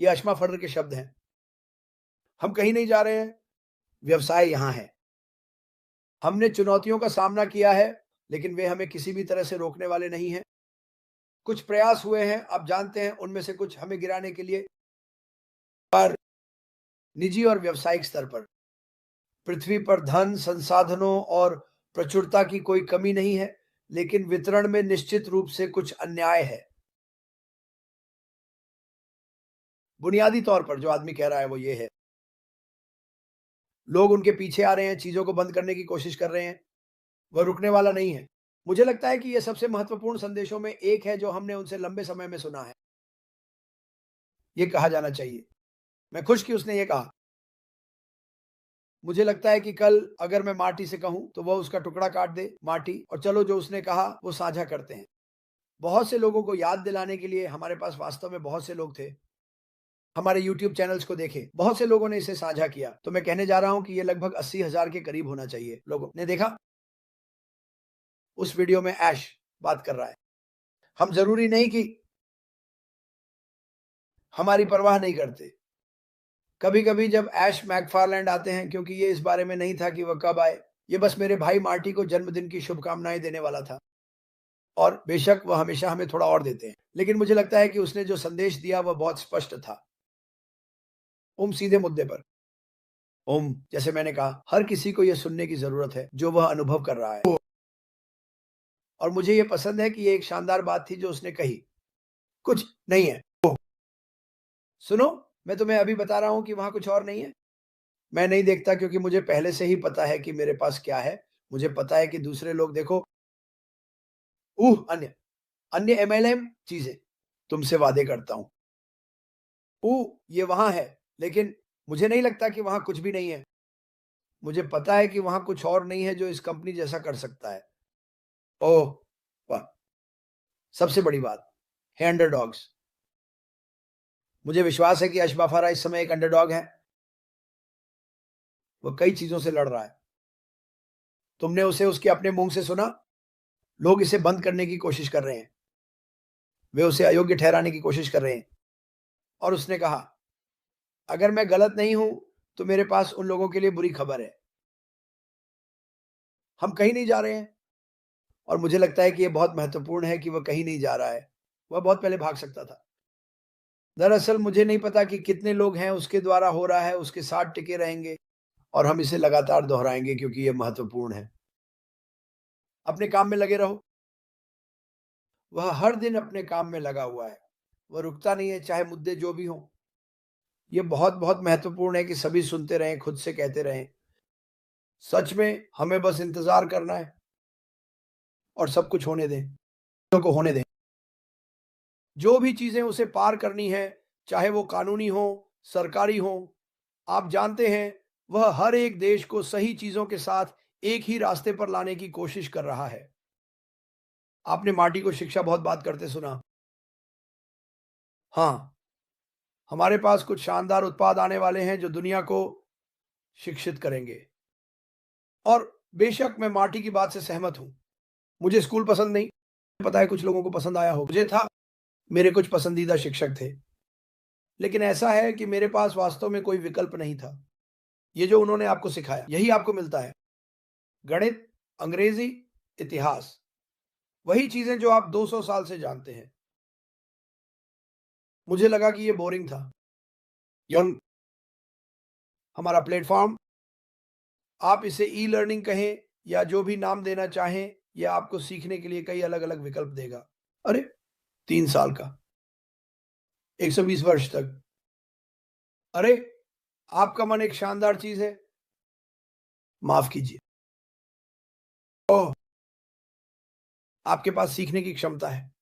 ये अशमा फर्र के शब्द हैं। हम कहीं नहीं जा रहे हैं, व्यवसाय यहाँ है। हमने चुनौतियों का सामना किया है, लेकिन वे हमें किसी भी तरह से रोकने वाले नहीं हैं। कुछ प्रयास हुए हैं, आप जानते हैं, उनमें से कुछ हमें गिराने के लिए, पर निजी और व्यावसायिक स्तर पर पृथ्वी पर धन, संसाधनों और प्रचुरता की कोई कमी नहीं है, लेकिन वितरण में निश्चित रूप से कुछ अन्याय है। बुनियादी तौर पर जो आदमी कह रहा है वो ये है, लोग उनके पीछे आ रहे हैं, चीज़ों को बंद करने की कोशिश कर रहे हैं, वह रुकने वाला नहीं है। मुझे लगता है कि ये सबसे महत्वपूर्ण संदेशों में एक है जो हमने उनसे लंबे समय में सुना है। ये कहा जाना चाहिए। मैं खुश कि उसने ये कहा। मुझे लगता है कि कल अगर मैं मार्टी से कहूँ तो वह उसका टुकड़ा काट दे, मार्टी, और चलो जो उसने कहा वो साझा करते हैं। बहुत से लोगों को याद दिलाने के लिए हमारे पास वास्तव में बहुत से लोग थे। हमारे यूट्यूब चैनल्स को देखें, बहुत से लोगों ने इसे साझा किया। तो मैं कहने जा रहा हूँ कि ये लगभग 80,000 के करीब होना चाहिए। लोगों ने देखा? उस वीडियो में ऐश बात कर रहा है। हम ज़रूरी नहीं कि हमारी परवाह नहीं करते। कभी-कभी जब ऐश मैकफारलैंड आते हैं, क्योंकि ये इस बारे में नहीं था कि वह कब आए, ये बस मेरे भाई मार्टी को जन्मदिन की शुभकामनाएँ देने वाला था। और बेशक वह हमेशा हमें थोड़ा और देते हैं। लेकिन मुझे लगता है कि उसने जो संदेश दिया वह बहुत स्पष्ट था। सीधे मुद्दे पर। जैसे मैंने कहा, हर किसी को यह सुनने की ज़रूरत है जो वह अनुभव कर रहा है। और मुझे ये पसंद है कि ये एक शानदार बात थी जो उसने कही। कुछ नहीं है। सुनो, मैं तुम्हें अभी बता रहा हूँ कि वहाँ कुछ और नहीं है। मैं नहीं देखता क्योंकि मुझे पहले से ही पता है कि मेरे पास क्या है। मुझे पता है कि दूसरे लोग देखो अन्य अन्य एमएलएम चीज़ें, तुमसे वादे करता हूँ। ये वहाँ है, लेकिन मुझे नहीं लगता कि वहाँ कुछ भी नहीं है। मुझे पता है कि वहाँ कुछ और नहीं है जो इस कंपनी जैसा कर सकता है। ओह! वाह! सबसे बड़ी बात है अंडरडॉग्स। मुझे विश्वास है कि अशफाक़ इस समय एक अंडरडॉग है। वो कई चीज़ों से लड़ रहा है। तुमने उसे उसके अपने मुँह से सुना? लोग इसे बंद करने की कोशिश कर रहे हैं। वे उसे अयोग्य ठहराने की कोशिश कर रहे हैं। और उसने कहा, अगर मैं गलत नहीं हूँ, तो मेरे पास उन लोगों के लिए बुरी खबर है। हम कहीं नहीं जा रहे हैं। और मुझे लगता है कि ये बहुत महत्वपूर्ण है कि वह कहीं नहीं जा रहा है। वह बहुत पहले भाग सकता था। दरअसल मुझे नहीं पता कि कितने लोग हैं उसके द्वारा हो रहा है, उसके साथ टिके रहेंगे और हम इसे लगातार दोहराएँगे क्योंकि ये महत्वपूर्ण है। अपने काम में लगे रहो। वह हर दिन अपने काम में लगा हुआ है। वह रुकता नहीं है, चाहे मुद्दे जो भी हों। ये बहुत-बहुत महत्वपूर्ण है कि सभी सुनते रहें, खुद से कहते रहें। सच में हमें बस इंतज़ार करना है और सब कुछ होने दें, चीज़ों को होने दें। जो भी चीज़ें उसे पार करनी है, चाहे वो कानूनी हो, सरकारी हो, आप जानते हैं, वह हर एक देश को सही चीज़ों के साथ एक ही रास्ते पर लाने की कोशिश कर रहा है। आपने मार्टी को शिक्षा बहुत बात करते सुना। हाँ, हमारे पास कुछ शानदार उत्पाद आने वाले हैं जो दुनिया को शिक्षित करेंगे। और बेशक मैं मार्टी की बात से सहमत हूँ। मुझे स्कूल पसंद नहीं, पता है कुछ लोगों को पसंद आया हो। मुझे था, मेरे कुछ पसंदीदा शिक्षक थे। लेकिन ऐसा है कि मेरे पास वास्तव में कोई विकल्प नहीं था। ये जो उन्होंने आपको सिखाया, यही आपको मिलता है। गणित, अंग्रेज़ी, इतिहास, वही चीज़ें जो आप 200 साल से जानते हैं। मुझे लगा कि ये बोरिंग था। यंग हमारा प्लेटफ़ॉर्म, आप इसे ई-लर्निंग कहें या जो भी नाम देना चाहें, ये आपको सीखने के लिए कई अलग-अलग विकल्प देगा। अरे! 3 साल का, 120 वर्ष तक। अरे! आपका मन एक शानदार चीज़ है। माफ़ कीजिए। ओह! आपके पास सीखने की क्षमता है।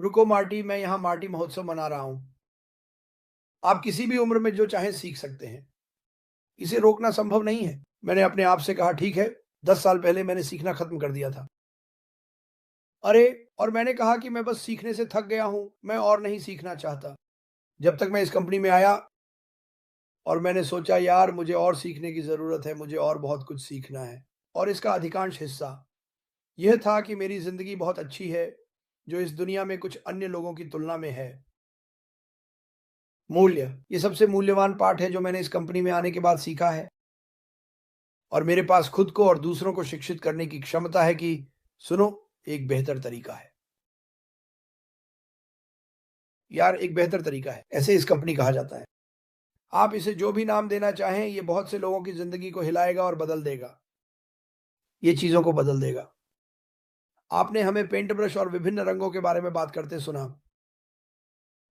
रुको मार्टी, मैं यहाँ मार्टी महोत्सव मना रहा हूँ। आप किसी भी उम्र में जो चाहें सीख सकते हैं। इसे रोकना संभव नहीं है। मैंने अपने आप से कहा, ठीक है, 10 साल पहले मैंने सीखना खत्म कर दिया था। अरे! और मैंने कहा कि मैं बस सीखने से थक गया हूँ, मैं और नहीं सीखना चाहता। जब तक मैं इस कंपनी में आया और मैंने सोचा, यार मुझे और सीखने की ज़रूरत है, मुझे और बहुत कुछ सीखना है। और इसका अधिकांश हिस्सा यह था कि मेरी ज़िंदगी बहुत अच्छी है, जो इस दुनिया में कुछ अन्य लोगों की तुलना में है। मूल्य, ये सबसे मूल्यवान पाठ है जो मैंने इस कंपनी में आने के बाद सीखा है। और मेरे पास खुद को और दूसरों को शिक्षित करने की क्षमता है कि सुनो, एक बेहतर तरीका है। यार, एक बेहतर तरीका है, ऐसे इस कंपनी कहा जाता है। आप इसे जो भी नाम देना चाहें, ये बहुत से लोगों की ज़िंदगी को हिलाएगा और बदल देगा। ये चीज़ों को बदल देगा। आपने हमें पेंट ब्रश और विभिन्न रंगों के बारे में बात करते सुना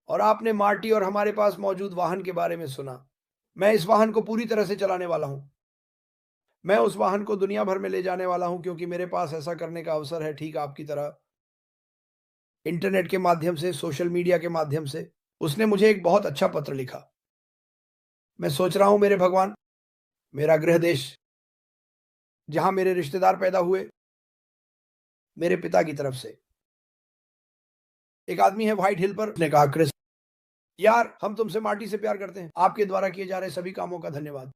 और आपने मार्टी और हमारे पास मौजूद वाहन के बारे में सुना। मैं इस वाहन को पूरी तरह से चलाने वाला हूँ। मैं उस वाहन को दुनिया भर में ले जाने वाला हूँ क्योंकि मेरे पास ऐसा करने का अवसर है, ठीक आपकी तरह। इंटरनेट के माध्यम से, सोशल मीडिया के माध्यम से। उसने मुझे एक बहुत अच्छा पत्र लिखा। मैं सोच रहा हूँ मेरे भगवान, मेरा गृह देश, जहाँ मेरे रिश्तेदार पैदा हुए, मेरे पिता की तरफ से। एक आदमी है व्हाइट हिल पर, उसने कहा, क्रिस, यार हम तुमसे माटी से प्यार करते हैं। आपके द्वारा किए जा रहे सभी कामों का धन्यवाद।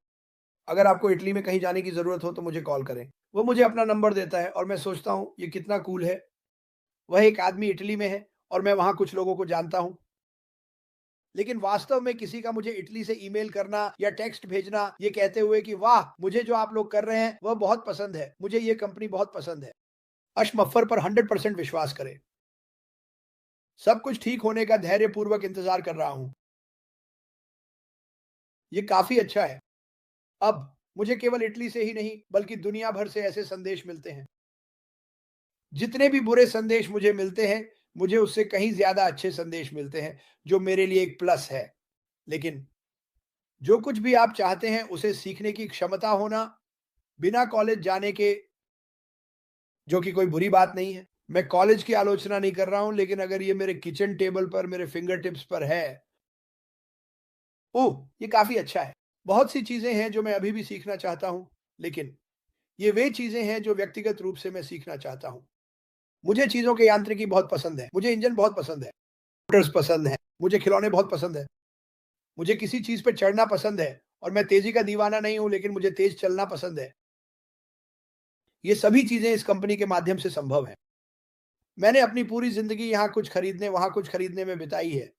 अगर आपको इटली में कहीं जाने की ज़रूरत हो तो मुझे कॉल करें। वो मुझे अपना नंबर देता है और मैं सोचता हूँ ये कितना कूल है। वह एक आदमी इटली में है और मैं वहाँ कुछ लोगों को जानता हूँ। लेकिन वास्तव में किसी का मुझे इटली से ईमेल करना या टेक्स्ट भेजना ये कहते हुए कि वाह, मुझे जो आप लोग कर रहे हैं वह बहुत पसंद है। मुझे ये कंपनी बहुत पसंद है। अशमफ़र पर 100% विश्वास करें। सब कुछ ठीक होने का धैर्यपूर्वक इंतज़ार कर रहा हूँ। ये काफ़ी अच्छा है। अब मुझे केवल इटली से ही नहीं बल्कि दुनिया भर से ऐसे संदेश मिलते हैं। जितने भी बुरे संदेश मुझे मिलते हैं, मुझे उससे कहीं ज़्यादा अच्छे संदेश मिलते हैं, जो मेरे लिए एक प्लस है। लेकिन जो कुछ भी आप चाहते हैं, उसे सीखने की क्षमता होना, बिना कॉलेज जाने के, जो कि कोई बुरी बात नहीं है। मैं कॉलेज की आलोचना नहीं कर रहा हूँ, लेकिन अगर ये मेरे किचन टेबल पर, मेरे फिंगर टिप्स पर है, ओह! ये काफ़ी अच्छा है। बहुत सी चीज़ें हैं जो मैं अभी भी सीखना चाहता हूँ, लेकिन ये वे चीज़ें हैं जो व्यक्तिगत रूप से मैं सीखना चाहता हूँ। मुझे चीज़ों की यांत्रिकी बहुत पसंद है, मुझे इंजन बहुत पसंद है, मोटर्स पसंद हैं, मुझे खिलौने बहुत पसंद हैं, मुझे किसी चीज़ पे चढ़ना पसंद है और मैं तेज़ी का दीवाना नहीं हूँ, लेकिन मुझे तेज़ चलना पसंद है। ये सभी चीज़ें इस कंपनी के माध्यम से संभव हैं। मैंने अपनी पूरी ज़िंदगी यहाँ कुछ खरीदने, वहाँ कुछ खरीदने में बिताई है।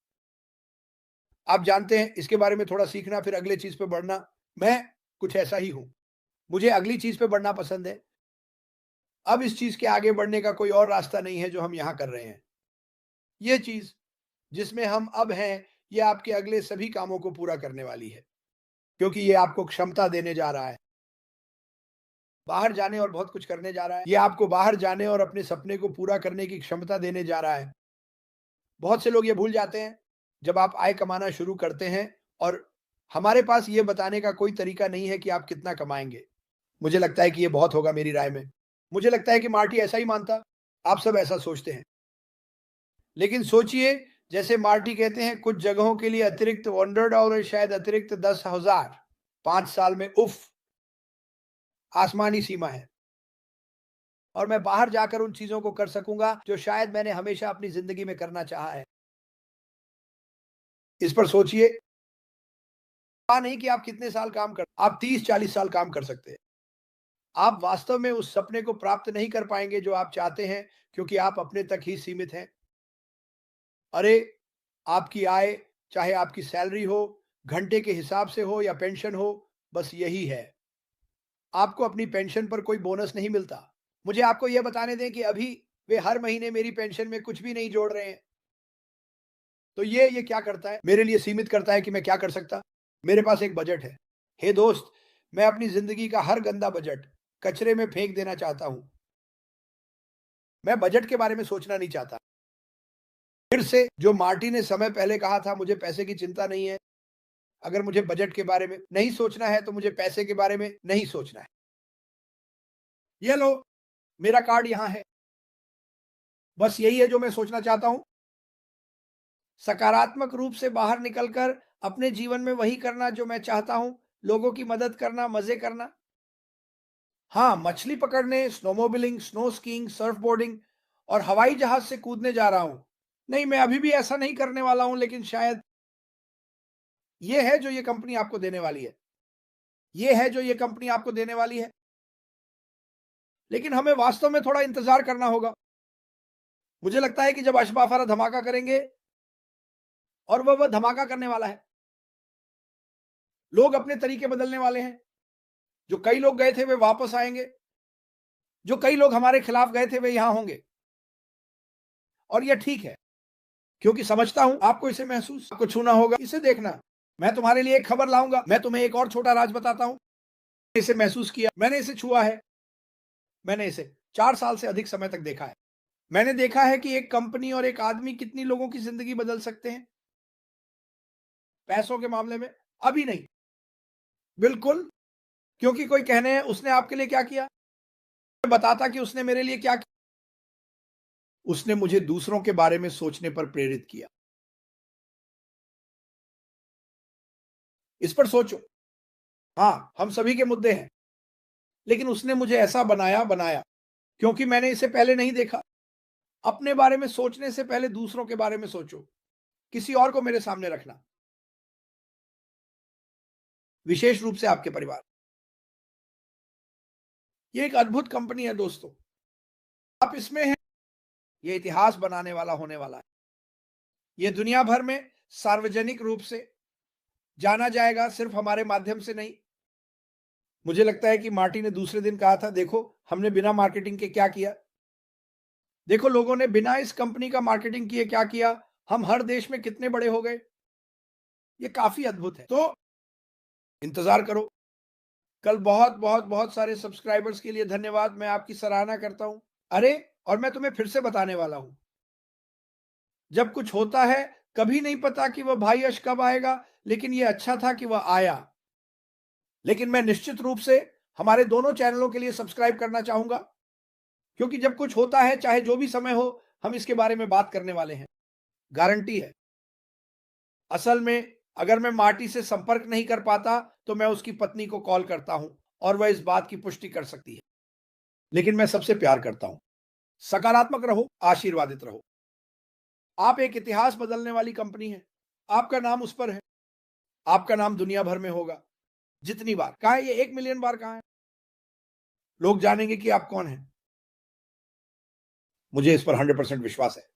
आप जानते हैं, इसके बारे में थोड़ा सीखना, फिर अगले चीज़ पे बढ़ना, मैं कुछ ऐसा ही हूँ। मुझे अगली चीज़ पे बढ़ना पसंद है। अब इस चीज़ के आगे बढ़ने का कोई और रास्ता नहीं है जो हम यहाँ कर रहे हैं। ये चीज़ जिसमें हम अब हैं, ये आपके अगले सभी कामों को पूरा करने वाली है, क्योंकि ये आपको क्षमता देने जा रहा है। बाहर जाने और बहुत कुछ करने जा रहा है। ये आपको बाहर जाने और अपने सपने को पूरा करने की क्षमता देने जा रहा है। बहुत से लोग ये भूल जाते हैं, जब आप आय कमाना शुरू करते हैं और हमारे पास ये बताने का कोई तरीका नहीं है कि आप कितना कमाएँगे। मुझे लगता है कि ये बहुत होगा मेरी राय में। मुझे लगता है कि मार्टी ऐसा ही मानता, आप सब ऐसा सोचते हैं। लेकिन सोचिए, जैसे मार्टी कहते हैं, कुछ जगहों के लिए अतिरिक्त $100, शायद अतिरिक्त 10,000, 5 साल में, उफ़! आसमानी सीमा है। और मैं बाहर जाकर उन चीज़ों को कर सकूँगा, जो शायद मैंने हमेशा अपनी ज़िंदगी में करना चाहा है। इस पर सोचिए, नहीं कि आप कितने साल काम कर, आप 30-40 साल काम कर सकते हैं। आप वास्तव में उस सपने को प्राप्त नहीं कर पाएँगे जो आप चाहते हैं, क्योंकि आप अपने तक ही सीमित हैं। अरे! आपकी आय, चाहे आपकी सैलरी हो, घंटे के हिसाब से हो या पेंशन हो, बस यही है। आपको अपनी पेंशन पर कोई बोनस नहीं मिलता। मुझे आपको यह बताने दें कि अभी वे हर महीने मेरी पेंशन में कुछ भी नहीं जोड़ रहे हैं। तो ये क्या करता है? मेरे लिए सीमित करता है कि मैं क्या कर सकता? मेरे पास एक बजट है। हे दोस्त, मैं अपनी ज़िंदगी का हर गंदा बजट कचरे में फेंक देना चाहता हूँ। मैं बजट के बारे में सोचना नहीं चाहता। फिर से, जो मार्टी ने समय पहले कहा था, मुझे पैसे की चिंता नहीं है। अगर मुझे बजट के बारे में नहीं सोचना है, तो मुझे पैसे के बारे में नहीं सोचना है। ये लो, मेरा कार्ड यहाँ है। बस यही है जो मैं सोचना चाहता हूँ। सकारात्मक रूप से बाहर निकलकर अपने जीवन में वही करना जो मैं चाहता हूँ, लोगों की मदद करना, मज़े करना। हाँ, मछली पकड़ने, स्नोमोबिलिंग, स्नो स्कीइंग, सर्फ बोर्डिंग और हवाई जहाज़ से कूदने जा रहा हूँ। नहीं, मैं अभी भी ऐसा नहीं करने वाला हूँ, लेकिन शायद ये है जो ये कंपनी आपको देने वाली है। ये है जो ये कंपनी आपको देने वाली है। लेकिन हमें वास्तव में थोड़ा इंतज़ार करना होगा। मुझे लगता है कि जब अशफ़ाफ़रा धमाका करेंगे, और वह धमाका करने वाला है। लोग अपने तरीके बदलने वाले हैं। जो कई लोग गए थे वे वापस आएंगे, जो कई लोग हमारे खिलाफ गए थे वे यहां होंगे, और यह ठीक है, क्योंकि समझता हूं आपको इसे महसूस, आपको छूना होगा, इसे देखना। मैं तुम्हारे लिए एक खबर लाऊंगा। मैं तुम्हें एक और छोटा राज बताता हूं। इसे महसूस किया, मैंने इसे छुआ है, मैंने इसे 4 साल से अधिक समय तक देखा है। मैंने देखा है कि एक कंपनी और एक आदमी कितनी लोगों की जिंदगी बदल सकते हैं। पैसों के मामले में अभी नहीं, बिल्कुल, क्योंकि कोई कहने उसने आपके लिए क्या किया, बताता कि उसने मेरे लिए क्या किया। उसने मुझे दूसरों के बारे में सोचने पर प्रेरित किया। इस पर सोचो। हाँ, हम सभी के मुद्दे हैं, लेकिन उसने मुझे ऐसा बनाया क्योंकि मैंने इसे पहले नहीं देखा। अपने बारे में सोचने से पहले दूसरों के बारे में सोचो। किसी और को मेरे सामने रखना, विशेष रूप से आपके परिवार। ये एक अद्भुत कंपनी है दोस्तों, आप इसमें हैं। ये इतिहास बनाने वाला होने वाला है। ये दुनिया भर में सार्वजनिक रूप से जाना जाएगा, सिर्फ हमारे माध्यम से नहीं। मुझे लगता है कि मार्टी ने दूसरे दिन कहा था, देखो हमने बिना मार्केटिंग के क्या किया, देखो लोगों ने बिना इस कंपनी का मार्केटिंग किए क्या किया, हम हर देश में कितने बड़े हो गए। ये काफी अद्भुत है। तो इंतजार करो। कल बहुत बहुत बहुत सारे सब्सक्राइबर्स के लिए धन्यवाद। मैं आपकी सराहना करता हूं। अरे, और मैं तुम्हें फिर से बताने वाला हूं, जब कुछ होता है कभी नहीं पता कि वह भाई यश कब आएगा, लेकिन यह अच्छा था कि वह आया। लेकिन मैं निश्चित रूप से हमारे दोनों चैनलों के लिए सब्सक्राइब करना चाहूंगा, क्योंकि जब कुछ होता है चाहे जो भी समय हो, हम इसके बारे में बात करने वाले हैं, गारंटी है। असल में अगर मैं मार्टी से संपर्क नहीं कर पाता तो मैं उसकी पत्नी को कॉल करता हूं और वह इस बात की पुष्टि कर सकती है। लेकिन मैं सबसे प्यार करता हूं। सकारात्मक रहो, आशीर्वादित रहो। आप एक इतिहास बदलने वाली कंपनी है। आपका नाम उस पर है। आपका नाम दुनिया भर में होगा। जितनी बार कहा है, ये 1 मिलियन बार कहा है, लोग जानेंगे कि आप कौन हैं। मुझे इस पर 100% विश्वास है।